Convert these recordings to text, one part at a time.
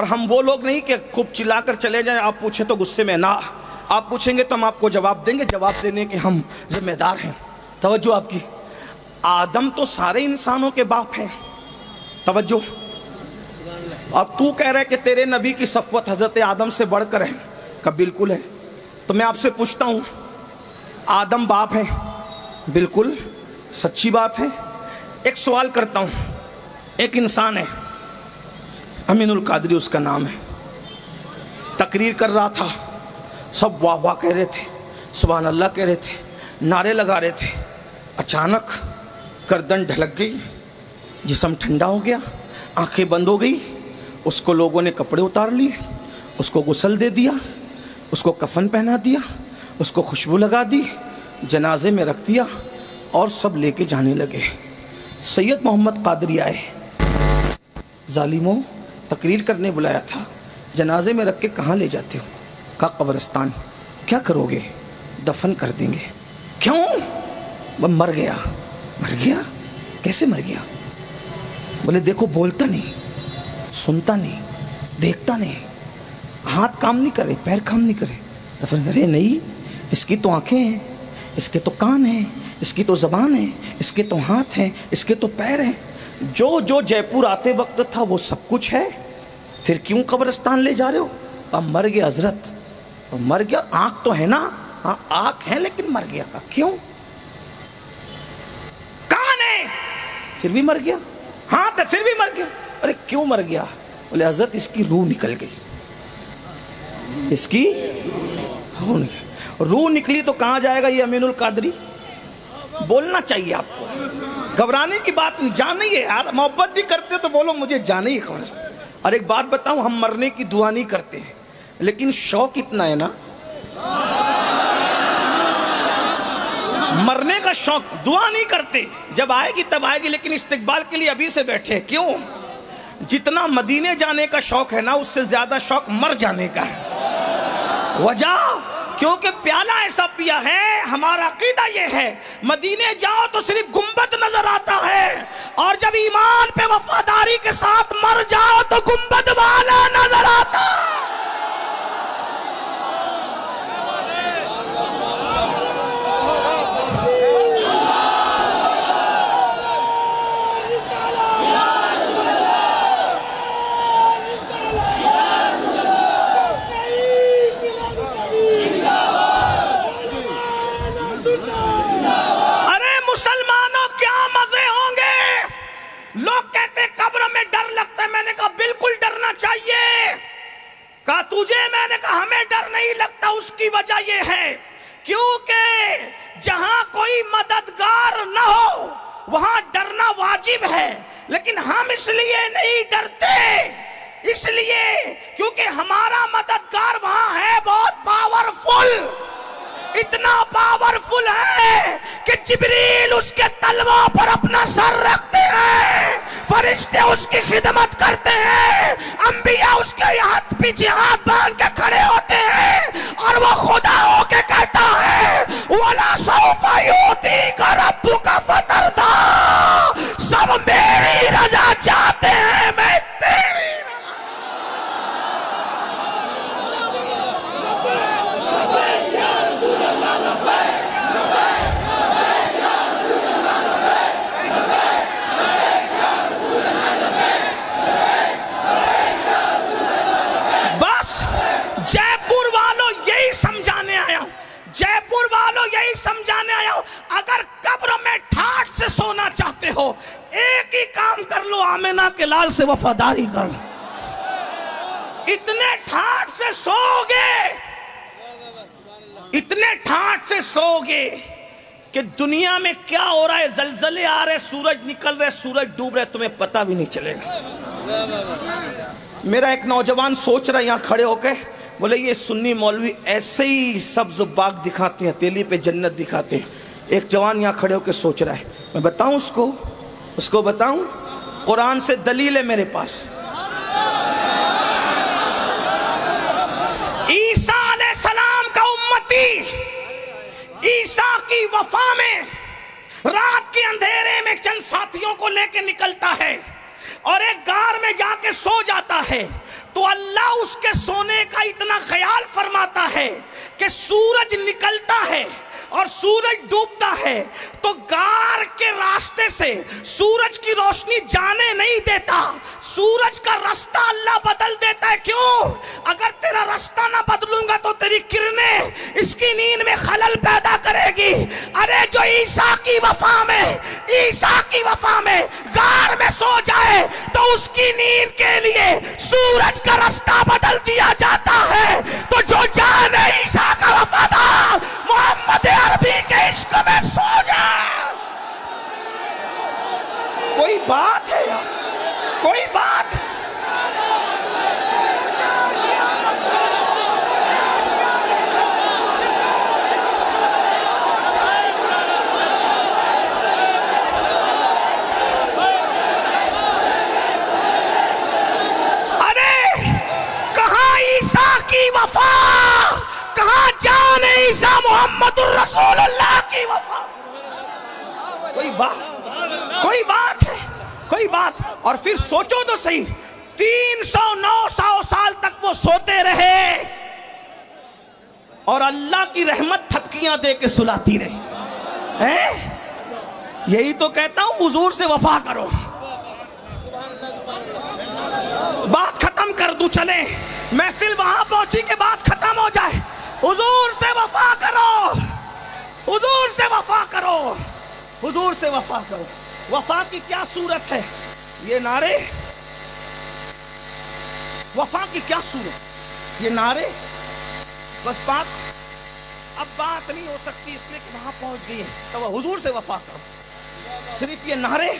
اور ہم وہ لوگ نہیں کہ خوب چلا کر چلے جائیں، آپ پوچھیں تو غصے میں نہ، آپ پوچھیں گے تو ہم آپ کو جواب دیں گے، جواب دینے کے ہم ذمہ دار ہیں۔ توجہ آپ کی، آدم تو سارے انسانوں کے باپ ہیں، توجہ۔ اب تو کہہ رہے کہ تیرے نبی کی صفوت حضرت آدم سے بڑھ کر ہے، کہ بالکل ہے۔ تو میں آپ سے پوچھتا ہوں، آدم باپ ہے؟ بالکل سچی بات ہے۔ ایک سوال کرتا ہوں، ایک انسان ہے، امین القادری اس کا نام ہے، تقریر کر رہا تھا، سب واہ واہ کہہ رہے تھے، سبحان اللہ کہہ رہے تھے، نعرے لگا رہے تھے، اچانک گردن ڈھلک گئی، جسم ٹھنڈا ہو گیا، آنکھیں بند ہو گئی، اس کو لوگوں نے کپڑے اتار لیے، اس کو غسل دے دیا، اس کو کفن پہنا دیا، اس کو خوشبو لگا دی، جنازے میں رکھ دیا، اور سب لے کے جانے لگے۔ سید محمد قادری آئے، ظالموں تقریر کرنے بلایا تھا، جنازے میں رکھ کے کہاں لے جاتے ہو؟ کہا قبرستان۔ کیا کرو گے؟ دفن کر دیں گے۔ کیوں؟ وہ مر گیا۔ مر گیا؟ کیسے مر گیا؟ بولے دیکھو بولتا نہیں، سنتا نہیں، دیکھتا نہیں، ہاتھ کام نہیں کرے، پیر کام نہیں کرے، دفن کرے نہیں، اس کی تو آنکھیں ہیں، اس کے تو کان ہیں، اس کی تو زبان ہے، اس کے تو ہاتھ ہیں، اس کے تو پیر ہیں، جو جے پور آتے وقت تھا وہ سب کچھ ہے، پھر کیوں قبرستان لے جا رہے ہو؟ اب مر گیا حضرت، مر گیا، آنکھ تو ہے نا، ہاں آنکھ ہے لیکن مر گیا۔ کیوں؟ کان ہے پھر بھی مر گیا، ہاتھ ہے پھر بھی مر گیا۔ ارے کیوں مر گیا؟ بولے حضرت اس کی روح نکل گئی، اس کی روح نکلی تو کہاں جائے گا یہ امین القادری؟ بولنا چاہیے آپ کو، گھبرانے کی بات نہیں، جانا ہی ہے یار، محبت بھی کرتے تو بولو مجھے جانا ہی ہے قبرستان۔ اور ایک بات بتاؤں، ہم مرنے کی دعا نہیں کرتے ہیں، لیکن شوق اتنا ہے نا، مرنے کا شوق، دعا نہیں کرتے، جب آئے گی تب آئے گی، لیکن استقبال کے لیے ابھی سے بیٹھے ہیں۔ کیوں؟ جتنا مدینے جانے کا شوق ہے نا، اس سے زیادہ شوق مر جانے کا ہے۔ وجہ کیونکہ پیالہ ایسا پیا ہے، ہمارا عقیدہ یہ ہے مدینے جاؤ تو صرف گنبد نظر آتا ہے، اور جب ایمان پہ وفاداری کے ساتھ مر جاؤ تو گنبد والا نظر آتا ہے۔ تجھے میں نے کہا ہمیں ڈر نہیں لگتا، اس کی وجہ یہ ہے کیونکہ جہاں کوئی مددگار نہ ہو وہاں ڈرنا واجب ہے، لیکن ہم اس لیے نہیں ڈرتے، اس لیے کیونکہ ہمارا مددگار وہاں ہے بہت پاورفل، اتنا پاورفل ہے کہ جبریل اس کے تلووں پر اپنا سر رکھتے ہیں، فرشتے اس کی خدمت کرتے ہیں، انبیاء اس کے ہاتھ پیچھے ہاتھ باندھ کے کھڑے ہوتے ہیں، اور وہ خدا ہو کے کہتا ہے وَلَا سَوْفَ يُعْطِيكَ رَبُّكَ فَتَرْضَىٰ، سب میری رضا چاہتے ہیں، میں تیری سمجھانے آیا ہوں، اگر قبر میں ٹھاٹ سے سونا چاہتے ہو ایک ہی کام کر لو، آمنہ کے لال سے وفاداری کر لو، اتنے ٹھاٹ سے سو گے، اتنے ٹھاٹ سے سو گے کہ دنیا میں کیا ہو رہا ہے، زلزلے آ رہے، سورج نکل رہے، سورج ڈوب رہے، تمہیں پتہ بھی نہیں چلے گا۔ میرا ایک نوجوان سوچ رہا یہاں کھڑے ہو کے، بولے یہ سنی مولوی ایسے ہی سبز باغ دکھاتے ہیں، ہتھیلی پہ جنت دکھاتے ہیں۔ ایک جوان یہاں کھڑے ہو کے سوچ رہا ہے، میں بتاؤں اس کو بتاؤں، قرآن سے دلیل ہے میرے پاس۔ عیسیٰ علیہ السلام کا امتی عیسیٰ کی وفا میں رات کے اندھیرے میں چند ساتھیوں کو لے کے نکلتا ہے اور ایک غار میں جا کے سو جاتا ہے، تو اللہ اس کے سونے کا اتنا خیال فرماتا ہے کہ سورج نکلتا ہے اور سورج ڈوبتا ہے تو غار کے راستے سے سورج کی روشنی جانے نہیں دیتا، سورج کا راستہ اللہ بدل دیتا ہے۔ کیوں؟ اگر تیرا راستہ نہ بدلوں گا تو تیری کرنیں اس کی نیند میں خلل پیدا کرے گی۔ ارے جو عیسیٰ کی وفا میں غار میں سو جائے تو اس کی نیند کے لیے سورج کا راستہ بدل دیا جاتا ہے۔ تو جو جان عیسیٰ کا وفادار محمد عربی کے عشق میں سو جائے۔ کوئی بات ہے یار، کوئی بات ہے؟ وفا کہاں جان عیسیٰ محمد الرسول اللہ کی وفا؟ کوئی بات ہے، کوئی بات۔ اور پھر سوچو تو صحیح، 309 سال تک وہ سوتے رہے اور اللہ کی رحمت تھپکیاں دے کے سلاتی رہی۔ یہی تو کہتا ہوں حضور سے وفا کرو۔ بات ختم کر دوں، چلیں محفل وہاں پہنچی کہ بات ختم ہو جائے۔ حضور سے وفا کرو، حضور سے وفا کرو، حضور سے وفا کرو۔ وفا کی کیا صورت ہے؟ یہ نعرے، وفا کی کیا صورت؟ یہ نعرے، بس اب بات نہیں ہو سکتی اس لیے کہ وہاں پہنچ گئی ہے تو حضور سے وفا کرو۔ صرف یہ نعرے،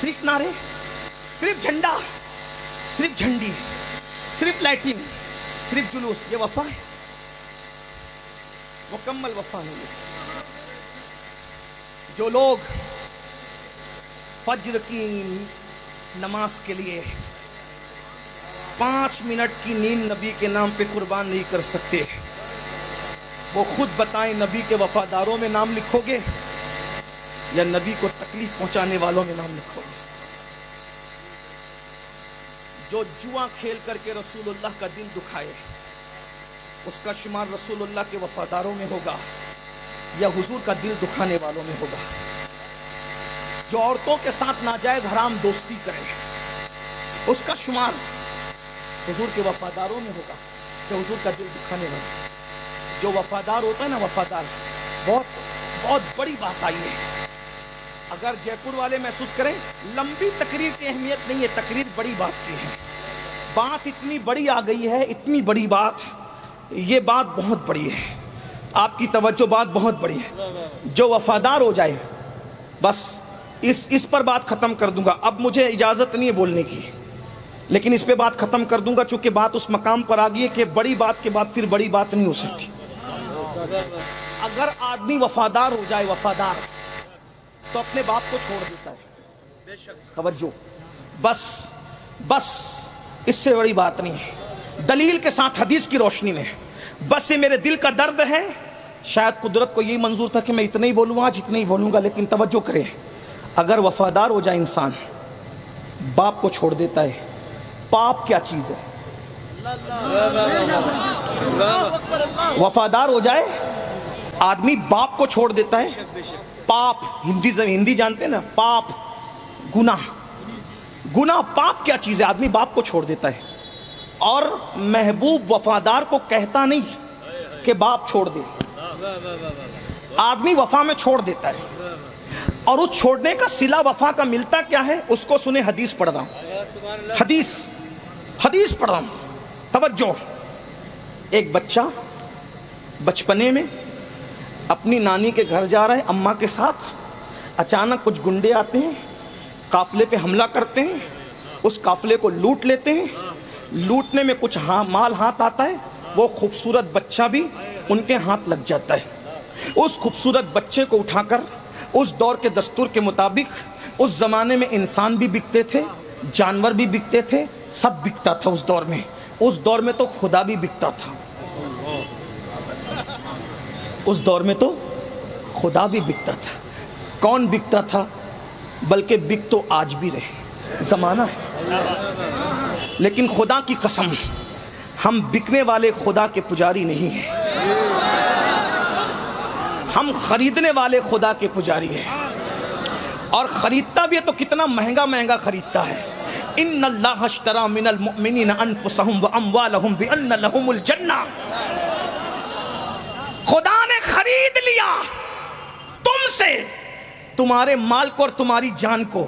صرف نعرے، صرف جھنڈا، صرف جھنڈی، صرف لائٹنگ، صرف جلوس، یہ وفا ہے؟ مکمل وفا نہیں ہے۔ جو لوگ فجر کی نماز کے لیے 5 منٹ کی نیند نبی کے نام پہ قربان نہیں کر سکتے، وہ خود بتائیں نبی کے وفاداروں میں نام لکھو گے یا نبی کو تکلیف پہنچانے والوں میں نام لکھو گے؟ جو جوا کھیل کر کے رسول اللہ کا دل دکھائے اس کا شمار رسول اللہ کے وفاداروں میں ہوگا یا حضور کا دل دکھانے والوں میں ہوگا؟ جو عورتوں کے ساتھ ناجائز حرام دوستی کرے اس کا شمار حضور کے وفاداروں میں ہوگا یا حضور کا دل دکھانے والا؟ جو وفادار ہوتا ہے نا، وفادار، بہت بڑی بات آئی ہے۔ اگر جے پور والے محسوس کریں لمبی تقریر کی اہمیت نہیں ہے، تقریر بڑی بات کی ہے۔ بات اتنی بڑی آ گئی ہے، اتنی بڑی بات، یہ بات بہت بڑی ہے، آپ کی توجہ بات بہت بڑی ہے۔ جو وفادار ہو جائے، بس اس پر بات ختم کر دوں گا۔ اب مجھے اجازت نہیں ہے بولنے کی، لیکن اس پہ بات ختم کر دوں گا چونکہ بات اس مقام پر آ گئی ہے کہ بڑی بات کے بعد پھر بڑی بات نہیں ہو سکتی۔ اگر آدمی وفادار ہو جائے، وفادار، تو اپنے باپ کو چھوڑ دیتا ہے۔ توجہ، بس اس سے بڑی بات نہیں ہے۔ دلیل کے ساتھ حدیث کی روشنی میں، بس یہ میرے دل کا درد ہے۔ شاید قدرت کو یہی منظور تھا کہ میں اتنا ہی بولوں آج، اتنا ہی بولوں گا، لیکن توجہ کرے، اگر وفادار ہو جائے انسان، باپ کو چھوڑ دیتا ہے۔ پاپ کیا چیز ہے؟ وفادار ہو جائے آدمی، باپ کو چھوڑ دیتا ہے۔ پاپ، ہندی جانتے ہیں نا، پاپ، گناہ، پاپ کیا چیز ہے؟ آدمی باپ کو چھوڑ دیتا ہے۔ اور محبوب وفادار کو کہتا نہیں کہ باپ چھوڑ دے، آدمی وفا میں چھوڑ دیتا ہے۔ اور اس چھوڑنے کا صلہ وفا کا ملتا کیا ہے؟ اس کو سنیں، حدیث پڑھ رہا ہوں، حدیث پڑھ رہا ہوں، توجہ۔ ایک بچہ بچپنے میں اپنی نانی کے گھر جا رہا ہے اماں کے ساتھ، اچانک کچھ گنڈے آتے ہیں، قافلے پہ حملہ کرتے ہیں، اس قافلے کو لوٹ لیتے ہیں۔ لوٹنے میں کچھ مال ہاتھ آتا ہے، وہ خوبصورت بچہ بھی ان کے ہاتھ لگ جاتا ہے۔ اس خوبصورت بچے کو اٹھا کر اس دور کے دستور کے مطابق، اس زمانے میں انسان بھی بکتے تھے، جانور بھی بکتے تھے، سب بکتا تھا اس دور میں۔ اس دور میں تو خدا بھی بکتا تھا، اس دور میں تو خدا بھی بکتا تھا۔ کون بکتا تھا؟ بلکہ بک تو آج بھی رہے، زمانہ ہے۔ لیکن خدا کی قسم ہم بکنے والے خدا کے پجاری نہیں ہیں، ہم خریدنے والے خدا کے پجاری ہیں، اور خریدتا بھی ہے تو کتنا مہنگا مہنگا خریدتا ہے۔ ان اللہ اشتری من المؤمنین انفسهم واموالهم بان لهم الجنہ، خدا نے خرید لیا تم سے تمہارے مال کو اور تمہاری جان کو